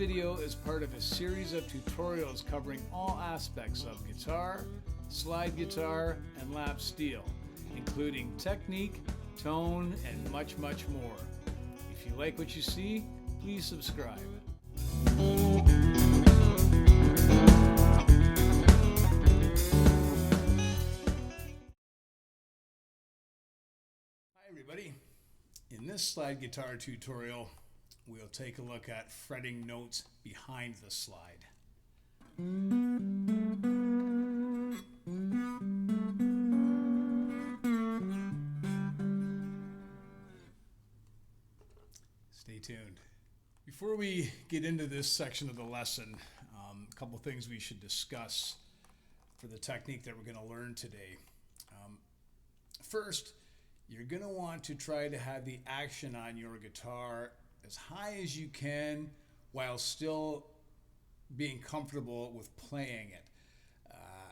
video is part of a series of tutorials covering all aspects of guitar, slide guitar, and lap steel, including technique, tone, and much, much more. If you like what you see, please subscribe. Hi everybody. In this slide guitar tutorial, we'll take a look at fretting notes behind the slide. Stay tuned. Before we get into this section of the lesson, a couple things we should discuss for the technique that we're going to learn today. First, you're going to want to try to have the action on your guitar as high as you can while still being comfortable with playing it.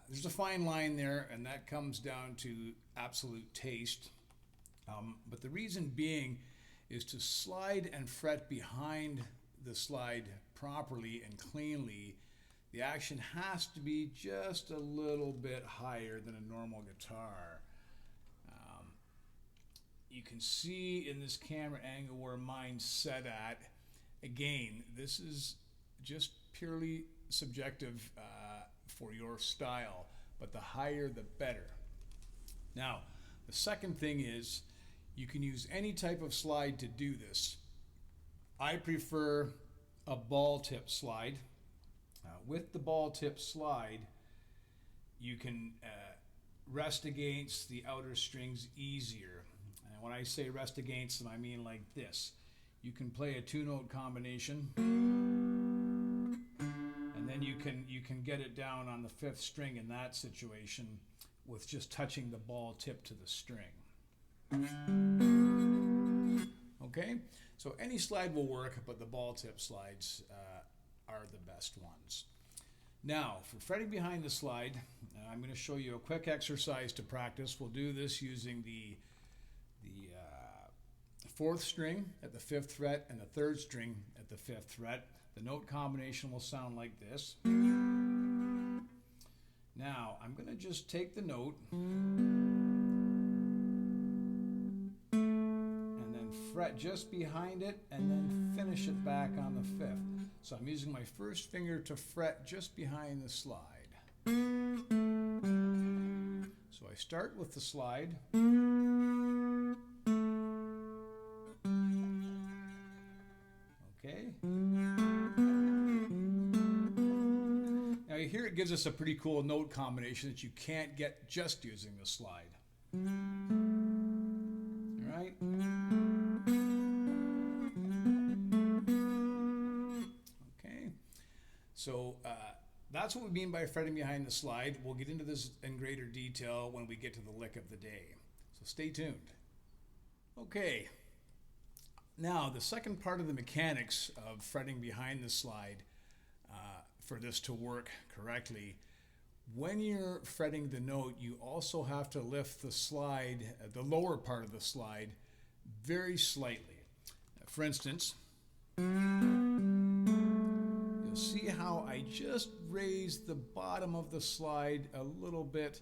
There's a fine line there, and that comes down to absolute taste. But the reason being is to slide and fret behind the slide properly and cleanly, the action has to be just a little bit higher than a normal guitar. You can see in this camera angle where mine's set at. Again, this is just purely subjective for your style, but the higher the better. Now, the second thing is you can use any type of slide to do this. I prefer a ball tip slide. With the ball tip slide, you can rest against the outer strings easier. When I say rest against them, I mean like this. You can play a two-note combination, and then you can get it down on the fifth string in that situation with just touching the ball tip to the string. Okay, so any slide will work, but the ball tip slides are the best ones. Now, for fretting behind the slide, I'm going to show you a quick exercise to practice. We'll do this using the fourth string at the fifth fret and the third string at the fifth fret. The note combination will sound like this. Now, I'm going to just take the note and then fret just behind it and then finish it back on the fifth. So I'm using my first finger to fret just behind the slide. So I start with the slide. Okay. Now here it gives us a pretty cool note combination that you can't get just using the slide. All right. Okay. So that's what we mean by fretting behind the slide. We'll get into this in greater detail when we get to the lick of the day. So stay tuned. Okay. Now, the second part of the mechanics of fretting behind the slide, for this to work correctly, when you're fretting the note, you also have to lift the slide, the lower part of the slide, very slightly. For instance, you'll see how I just raised the bottom of the slide a little bit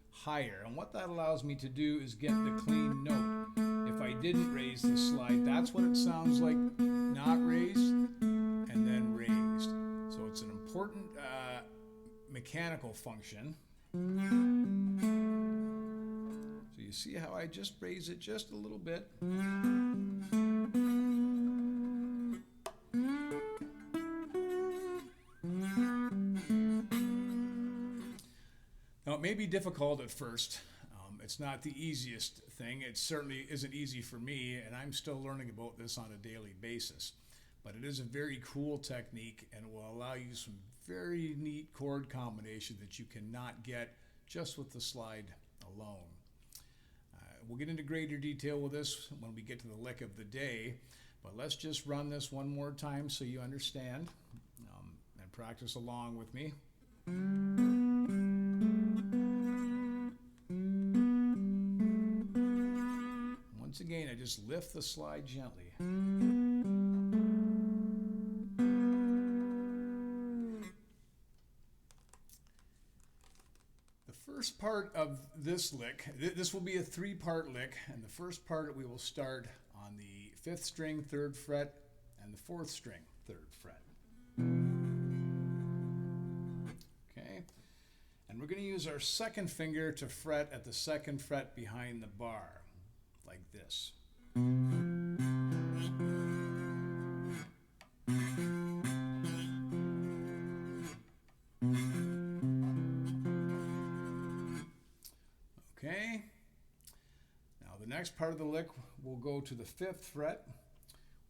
higher. And what that allows me to do is get the clean note. If I didn't raise the slide, that's what it sounds like, not raised and then raised. So it's an important mechanical function. So you see how I just raise it just a little bit. Now it may be difficult at first. It's not the easiest thing. It certainly isn't easy for me, and I'm still learning about this on a daily basis. But it is a very cool technique, and it will allow you some very neat chord combinations that you cannot get just with the slide alone. We'll get into greater detail with this when we get to the lick of the day, but let's just run this one more time so you understand, and practice along with me. Once again, I just lift the slide gently. this lick. This will be a three-part lick, and the first part we will start on the 5th string, 3rd fret, and the 4th string, 3rd fret. Okay, and we're going to use our 2nd finger to fret at the 2nd fret behind the bar, like this. Okay, now the next part of the lick will go to the 5th fret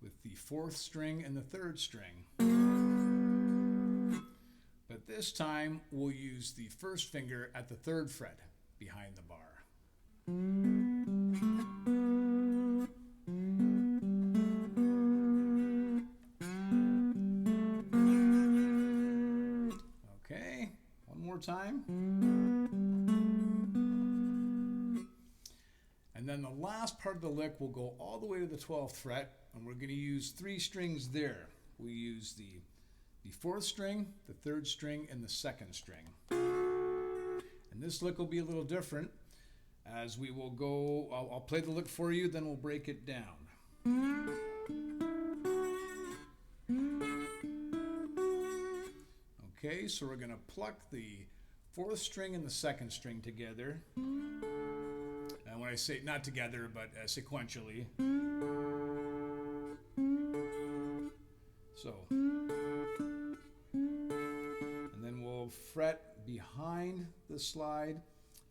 with the 4th string and the 3rd string. But this time we'll use the 1st finger at the 3rd fret behind the bar. Okay, one more time. And then the last part of the lick will go all the way to the 12th fret, and we're going to use 3 strings there. We use the 4th string, the 3rd string, and the 2nd string. And this lick will be a little different, as we will go, I'll play the lick for you, then we'll break it down. Okay, so we're going to pluck the 4th string and the 2nd string together. And when I say not together, but sequentially. So. And then we'll fret behind the slide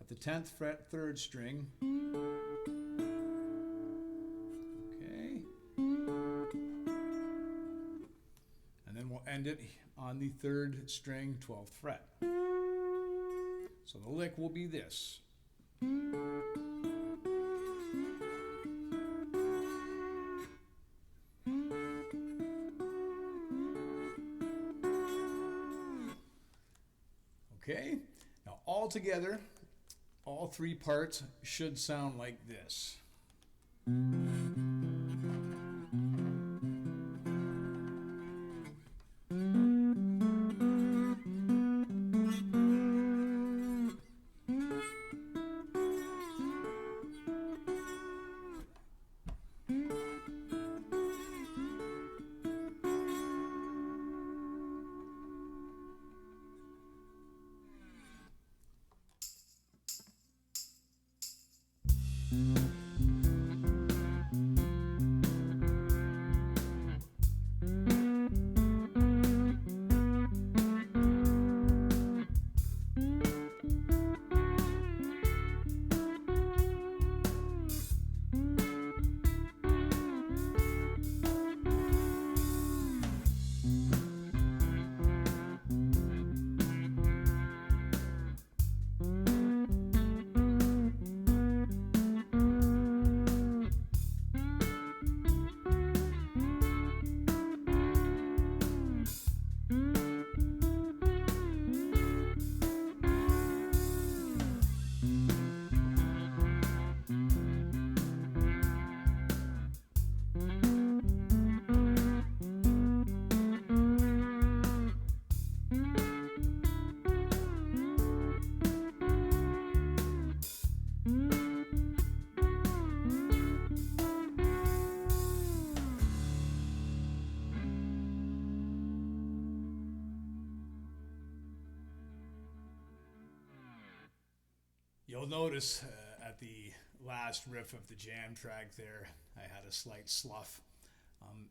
at the 10th fret, 3rd string. Okay. And then we'll end it on the 3rd string, 12th fret. So the lick will be this. Okay, now all together, all 3 parts should sound like this. You'll notice at the last riff of the jam track there, I had a slight slough.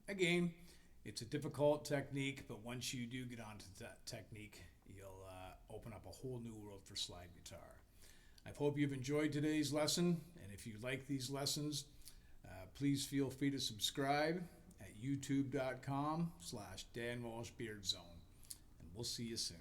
Again, it's a difficult technique, but once you do get onto that technique, you'll open up a whole new world for slide guitar. I hope you've enjoyed today's lesson, and if you like these lessons, please feel free to subscribe at youtube.com/Dan Walsh Beard Zone, and we'll see you soon.